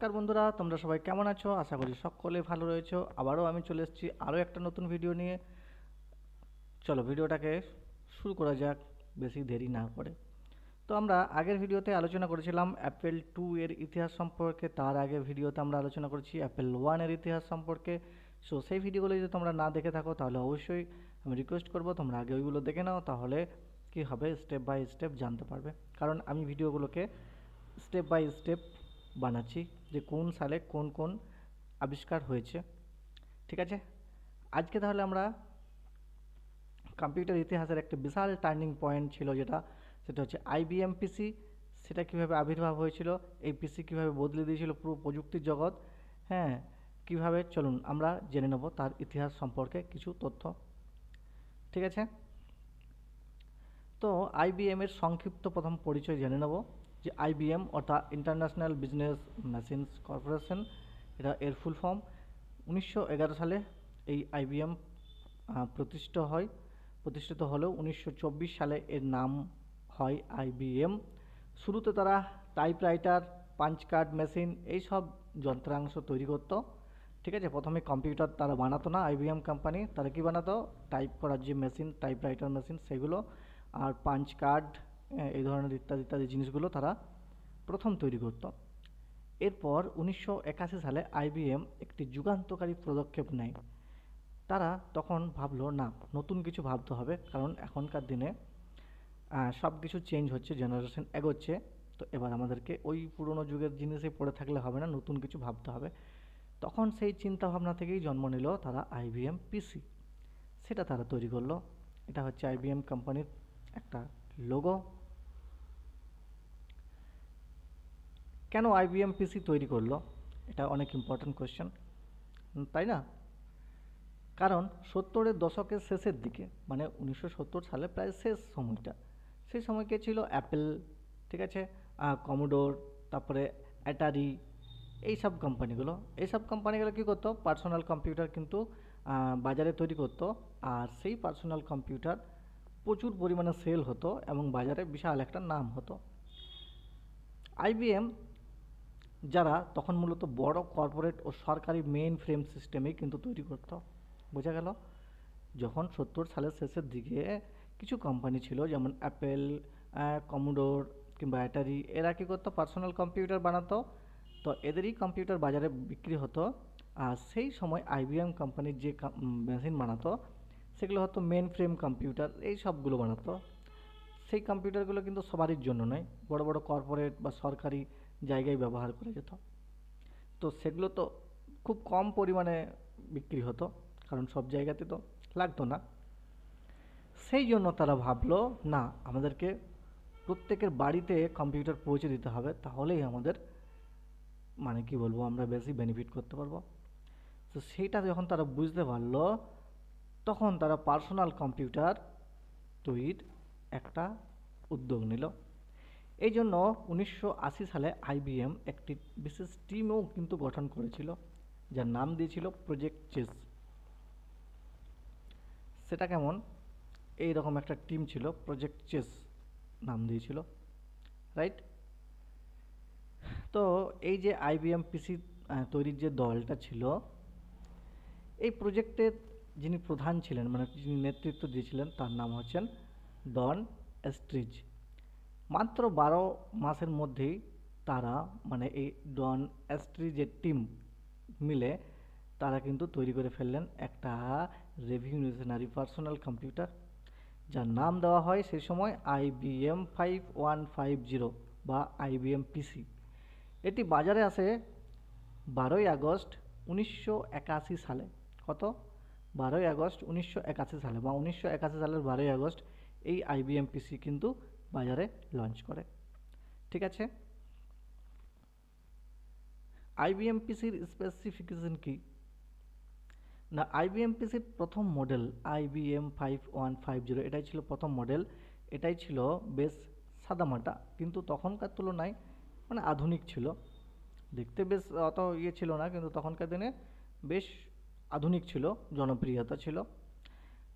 নমস্কার বন্ধুরা, তোমরা সবাই কেমন আছো? আশা করি সকলে ভালো রয়েছো। আবারও আমি চলে এসেছি আরও একটা নতুন ভিডিও নিয়ে। চলো ভিডিওটাকে শুরু করা যাক বেশি দেরি না করে। তো আমরা আগের ভিডিওতে আলোচনা করেছিলাম অ্যাপেল 2 এর ইতিহাস সম্পর্কে, তার আগের ভিডিওতে আমরা আলোচনা করেছি অ্যাপেল 1 এর ইতিহাস সম্পর্কে। সো সেই ভিডিওগুলো যদি তোমরা না দেখে থাকো তাহলে অবশ্যই আমি রিকোয়েস্ট করবো তোমরা আগে ওইগুলো দেখে নাও, তাহলে কি হবে স্টেপ বাই স্টেপ জানতে পারবে। কারণ আমি ভিডিওগুলোকে স্টেপ বাই স্টেপ বানাচ্ছি যে কোন সালে কোন কোন আবিষ্কার হয়েছে। ঠিক আছে, আজকে তাহলে আমরা কম্পিউটার ইতিহাসের একটা বিশাল টার্নিং পয়েন্ট ছিল সেটা হচ্ছে আইবিএম পিসি। সেটা কীভাবে আবির্ভাব হয়েছিল, এই পিসি কীভাবে বদলে দিয়েছিল পুরো প্রযুক্তির জগৎ। হ্যাঁ, কীভাবে, চলুন আমরা জেনে নেব তার ইতিহাস সম্পর্কে কিছু তথ্য। ঠিক আছে, তো আইবিএম এর সংক্ষিপ্ত প্রথম পরিচয় জেনে নেব। যে আইবিএম অর্থাৎ ইন্টারন্যাশনাল বিজনেস মেশিনস কর্পোরেশন, এটা এর ফুল ফর্ম। 1911 সালে এই আইবিএম প্রতিষ্ঠিত হলেও 1924 সালে এর নাম হয় আইবিএম। শুরুতে তারা টাইপরাইটার, পাঞ্চ কার্ড মেশিন এইসব যন্ত্রাংশ তৈরি করত। ঠিক আছে, প্রথমে কম্পিউটার তারা বানাতো না আইবিএম কোম্পানি। তারা কি বানাতো? টাইপ করার যে মেশিন, টাইপরাইটার মেশিন সেগুলো, আর পাঞ্চ কার্ড, এই ধরনের ইত্যাদি ইত্যাদি জিনিসগুলো তারা প্রথম তৈরি করত। এরপর 1981 সালে আইবিএম একটি যুগান্তকারী পদক্ষেপ নেয়। তারা তখন ভাবলো না, নতুন কিছু ভাবতে হবে, কারণ এখনকার দিনে সব কিছু চেঞ্জ হচ্ছে, জেনারেশন এগোচ্ছে। তো এবার আমাদেরকে ওই পুরনো যুগের জিনিসে পড়ে থাকলে হবে না, নতুন কিছু ভাবতে হবে। তখন সেই চিন্তাভাবনা থেকেই জন্ম নিল তারা আইবিএম পিসি। সেটা তারা তৈরি করলো। এটা হচ্ছে আইবিএম কোম্পানির একটা লোগো। কেন আইবিএম পিসি তৈরি করলো? এটা অনেক ইম্পর্ট্যান্ট কোয়েশ্চেন, তাই না? কারণ 70-এর দশকের শেষের দিকে, মানে 1970 সালে প্রায় শেষ সময়টা, সেই সময়কে ছিল অ্যাপেল, ঠিক আছে, কমোডোর, তারপরে অ্যাটারি, এইসব কোম্পানিগুলো কী করতো? পার্সোনাল কম্পিউটার কিন্তু বাজারে তৈরি করতো। আর সেই পার্সোনাল কম্পিউটার প্রচুর পরিমাণে সেল হতো এবং বাজারে বিশাল একটা নাম হতো। আইবিএম যারা তখন মূলত বড় কর্পোরেট ও সরকারি মেইন ফ্রেম সিস্টেমেই কিন্তু তৈরি করত। বোঝা গেল? যখন 70 সালের শেষের দিকে কিছু কোম্পানি ছিল যেমন অ্যাপেল, কমোডোর কিংবা অ্যাটারি, এরা কী করতো? পার্সোনাল কম্পিউটার বানাতো। তো এদেরই কম্পিউটার বাজারে বিক্রি হতো। আর সেই সময় আইবিএম কোম্পানির যে মেশিন বানাতো সেগুলো হতো মেন ফ্রেম কম্পিউটার, এই সবগুলো বানাতো। সেই কম্পিউটারগুলো কিন্তু সবারই জন্য নয়, বড় বড় কর্পোরেট বা সরকারি জায়গায় ব্যবহার করে যেত। তো সেগুলো তো খুব কম পরিমাণে বিক্রি হতো, কারণ সব জায়গাতে তো লাগতো না। সেই জন্য তারা ভাবলো, না, আমাদেরকে প্রত্যেকের বাড়িতে কম্পিউটার পৌঁছে দিতে হবে, তাহলেই আমাদের মানে কি বলবো, আমরা বেশি বেনিফিট করতে পারবো। তো সেইটা যখন তারা বুঝতে পারলো, তখন তারা পার্সোনাল কম্পিউটার তৈরির একটা উদ্যোগ নিল। এই জন্য 1980 সালে আইবিএম একটি বিশেষ টিমও কিন্তু গঠন করেছিল, যার নাম দিয়েছিল প্রজেক্ট চেস। সেটা কেমন? এই রকম একটা টিম ছিল, প্রজেক্ট চেস নাম দিয়েছিল, রাইট? তো এই যে আইবিএম পিসি তৈরির যে দলটা ছিল, এই প্রজেক্টের যিনি প্রধান ছিলেন, মানে যিনি নেতৃত্ব দিয়েছিলেন, তার নাম হচ্ছেন ডন এস্ট্রিজ। মাত্র 12 মাসের মধ্যেই তারা, মানে এই ডন এস্ট্রিজের টিম মিলে তারা কিন্তু তৈরি করে ফেললেন একটা রেভলিউশনারি পার্সোনাল কম্পিউটার, যার নাম দেওয়া হয় সেই সময় আইবিএম 5150 বা আইবিএম পিসি। এটি বাজারে আসে 12ই আগস্ট 1981 সালে। কত? 12ই আগস্ট 1981 সালে, বা 1981 সালের 12ই আগস্ট এই আইবিএম পিসি কিন্তু বাজারে লঞ্চ করে। ঠিক আছে, আইবিএম পিসির স্পেসিফিকেশন কি না? আইবিএম পিসির প্রথম মডেল আইবিএম 5150, এটাই ছিল প্রথম মডেল। এটাই ছিল বেশ সাদামাটা, কিন্তু তখনকার তুলনায় মানে আধুনিক ছিল। দেখতে বেশ অত ইয়ে ছিল না, কিন্তু তখনকার দিনে বেশ আধুনিক ছিল, জনপ্রিয়তা ছিল।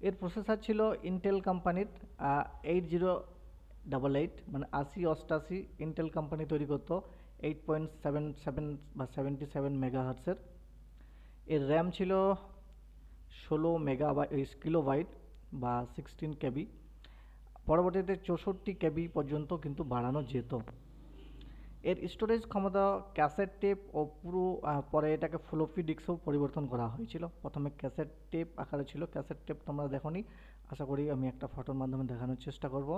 এর প্রসেসর ছিল ইন্টেল কোম্পানির 8088, মানে 8088 ইন্টেল কোম্পানি তৈরি করতো 8.77 বা 77 মেগাহার্টসের। এর র্যাম ছিল 16 কিলোবাইট বা 16 KB। পরবর্তীতে 64 KB পর্যন্ত কিন্তু বাড়ানো যেত। এর স্টোরেজ ক্ষমতা ক্যাসেট টেপ ও পুরো পরে এটাকে ফ্লপি ডিস্কেও পরিবর্তন করা হয়েছিল। প্রথমে ক্যাসেট টেপ আকারে ছিল। ক্যাসেট টেপ তোমরা দেখোনি, আশা করি আমি একটা ফটোর মাধ্যমে দেখানোর চেষ্টা করব।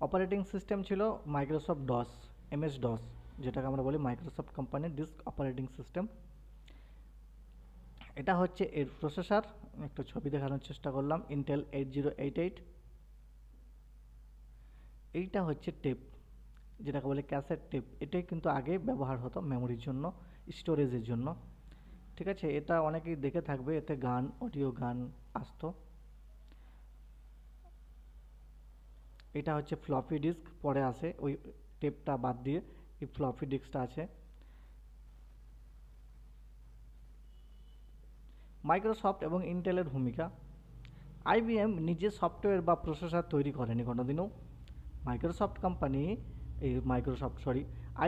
অপারেটিং সিস্টেম ছিল মাইক্রোসফট ডস, MS ডস, যেটাকে আমরা বলি মাইক্রোসফট কোম্পানির ডিস্ক অপারেটিং সিস্টেম। এটা হচ্ছে এর প্রসেসর, একটা ছবি দেখানোর চেষ্টা করলাম, ইন্টেল 8088। এইটা হচ্ছে টেপ, যেটাকে বলে ক্যাসেট টেপ। এটাই কিন্তু আগে ব্যবহার হতো মেমোরির জন্য, স্টোরেজের জন্য। ঠিক আছে, এটা অনেকেই দেখে থাকবে, এতে গান, অডিও গান আসতো। এটা হচ্ছে ফ্লপি ডিস্ক, পরে আসে, ওই টেপটা বাদ দিয়ে এই ফ্লপি ডিস্কটা আছে। মাইক্রোসফট এবং ইন্টেলের ভূমিকা। IBM নিজে সফটওয়্যার বা প্রসেসর তৈরি করেনি কোনোদিনও।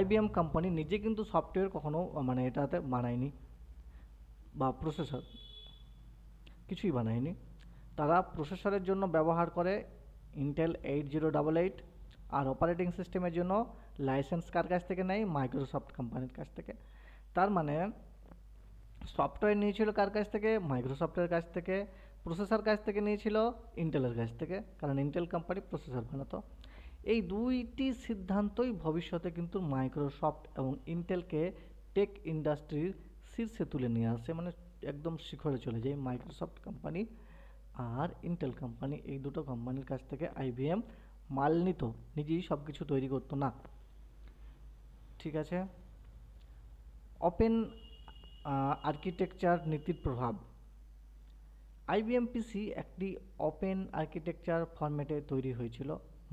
IBM কোম্পানি নিজে কিন্তু সফটওয়্যার কখনো মানে এটাতে বানায়নি বা প্রসেসর কিছুই বানায়নি। তারা প্রসেসরের জন্য ব্যবহার করে ইন্টেল 8088, আর অপারেটিং সিস্টেমের জন্য লাইসেন্স কার কাছ থেকে নেয়? মাইক্রোসফট কোম্পানির কাছ থেকে। তার মানে সফটওয়্যার নিয়েছিল কার কাছ থেকে? মাইক্রোসফটের কাছ থেকে। প্রসেসর কাছ থেকে নিয়েছিল ইন্টেলের কাছ থেকে, কারণ ইন্টেল কোম্পানি প্রসেসর বানাতো। এই দুইটি সিদ্ধান্তই ভবিষ্যতে কিন্তু মাইক্রোসফট এবং ইন্টেলকে টেক ইন্ডাস্ট্রির শীর্ষে তুলে নিয়ে আসে, মানে একদম শিখরে চলে যায়। মাইক্রোসফট কোম্পানি আর ইন্টেল কোম্পানি, এই দুটো কোম্পানির কাছ থেকে IBM মাল নিত, নিজেই সব কিছু তৈরি করতো না। ঠিক আছে, ওপেন আর্কিটেকচার নীতির প্রভাব। IBM PC একটি ওপেন আর্কিটেকচার ফরম্যাটে তৈরি হয়েছিল,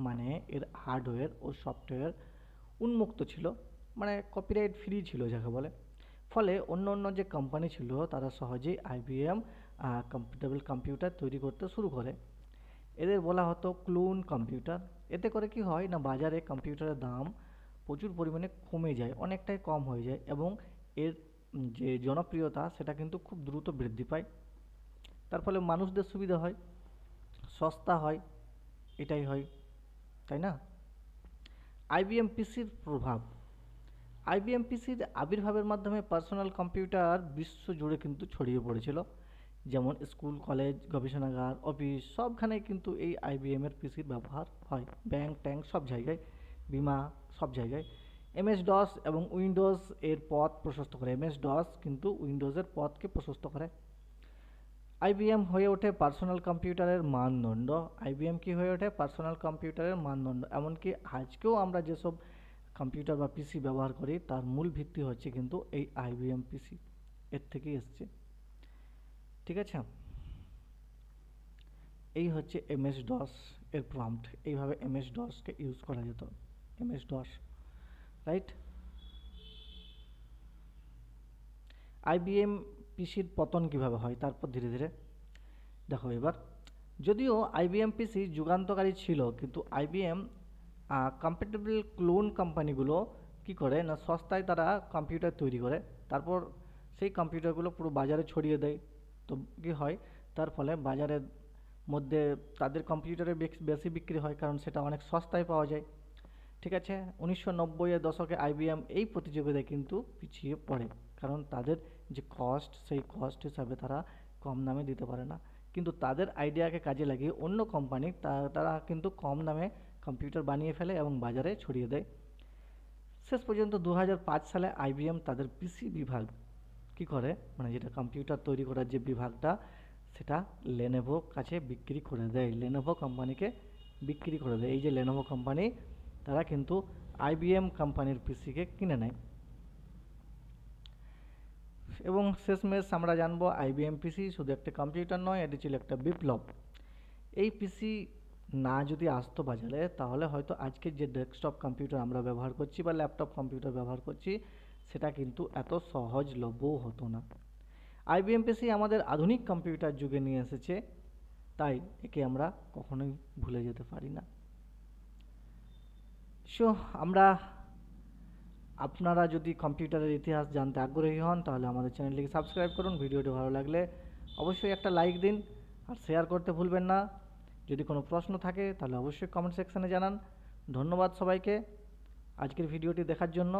মানে এর হার্ডওয়্যার ও সফটওয়্যার উন্মুক্ত ছিল, মানে কপিরাইট ফ্রি ছিল যাকে বলে। ফলে অন্য অন্য যে কোম্পানি ছিল তারা সহজেই IBM কম্পিউটেবল কম্পিউটার তৈরি করতে শুরু করে। এদের বলা হতো ক্লোন কম্পিউটার। এতে করে কি হয় না, বাজারে কম্পিউটারের দাম প্রচুর পরিমাণে কমে যায়, অনেকটাই কম হয়ে যায়, এবং এর যে জনপ্রিয়তা সেটা কিন্তু খুব দ্রুত বৃদ্ধি পায়। তার ফলে মানুষদের সুবিধা হয়, সস্তা হয়, এটাই হয়, তাই না? IBM PCর প্রভাব। IBM PCর আবির্ভাবের মাধ্যমে পার্সোনাল কম্পিউটার বিশ্ব জুড়ে কিন্তু ছড়িয়ে পড়েছিল। যেমন স্কুল, কলেজ, গবেষণাগার, অফিস সবখানেই কিন্তু এই IBM এর PCর ব্যবহার হয়। ব্যাংক ট্যাঙ্ক সব জায়গায়, বিমা সব জায়গায়। MS DOS এবং উইন্ডোজ এর পথ প্রশস্ত করে। MS DOS কিন্তু উইন্ডোজের পথকে প্রশস্ত করে। IBM হয়ে ওঠে পার্সোনাল কম্পিউটারের মানদণ্ড। IBM কি হয়ে ওঠে? পার্সোনাল কম্পিউটারের মানদণ্ড। এমনকি আজকেও আমরা যেসব কম্পিউটার বা PC ব্যবহার করি তার মূল ভিত্তি হচ্ছে কিন্তু এই IBM PC, এর থেকেই এসছে। ঠিক আছে, এই হচ্ছে MS DOS এর প্রম্পট। এইভাবে MS DOS কে ইউজ করা যেত, MS DOS, রাইট? IBM PCর পতন কিভাবে হয়, তারপর ধীরে ধীরে দেখো। এবার যদিও IBM PC যুগান্তকারী ছিল, কিন্তু IBM কম্পিটেবল ক্লোন কোম্পানিগুলো কি করে না, সস্তায় তারা কম্পিউটার তৈরি করে, তারপর সেই কম্পিউটারগুলো পুরো বাজারে ছড়িয়ে দেয়। তো কি হয়, তার ফলে বাজারের মধ্যে তাদের কম্পিউটারে বেশি বিক্রি হয়, কারণ সেটা অনেক সস্তায় পাওয়া যায়। ঠিক আছে, 1990-এর দশকে IBM এই প্রতিযোগিতায় কিন্তু পিছিয়ে পড়ে, কারণ তাদের যে কস্ট, সেই কস্ট হিসাবে তারা কম দামে দিতে পারে না। কিন্তু তাদের আইডিয়াকে কাজে লাগিয়ে অন্য কোম্পানি তারা কিন্তু কম দামে কম্পিউটার বানিয়ে ফেলে এবং বাজারে ছড়িয়ে দেয়। শেষ পর্যন্ত 2005 সালে IBM তাদের PC বিভাগ কি করে, মানে যেটা কম্পিউটার তৈরি করার যে বিভাগটা, সেটা লেনোভোর কাছে বিক্রি করে দেয়, লেনোভো কোম্পানিকে বিক্রি করে দেয়। এই যে লেনোভো কোম্পানি, তারা কিন্তু IBM কোম্পানির পিসিকে কিনে নেয়। এবং শেষমেশ আমরা জানবো IBM PC শুধু একটা কম্পিউটার নয়, এটি ছিল একটা বিপ্লব। এই পিসি না যদি আসতো বাজারে, তাহলে হয়তো আজকের যে ডেস্কটপ কম্পিউটার আমরা ব্যবহার করছি বা ল্যাপটপ কম্পিউটার ব্যবহার করছি, সেটা কিন্তু এত সহজলভ্যও হতো না। IBM PC আমাদের আধুনিক কম্পিউটার যুগে নিয়ে এসেছে, তাই একে আমরা কখনোই ভুলে যেতে পারি না। সো আমরা আপনারা যদি কম্পিউটারের ইতিহাস জানতে আগ্রহী হন তাহলে আমাদের চ্যানেলটিকে সাবস্ক্রাইব করুন, ভিডিওটি ভালো লাগলে অবশ্যই একটা লাইক দিন আর শেয়ার করতে ভুলবেন না। যদি কোনো প্রশ্ন থাকে তাহলে অবশ্যই কমেন্ট সেকশানে জানান। ধন্যবাদ সবাইকে আজকের ভিডিওটি দেখার জন্য।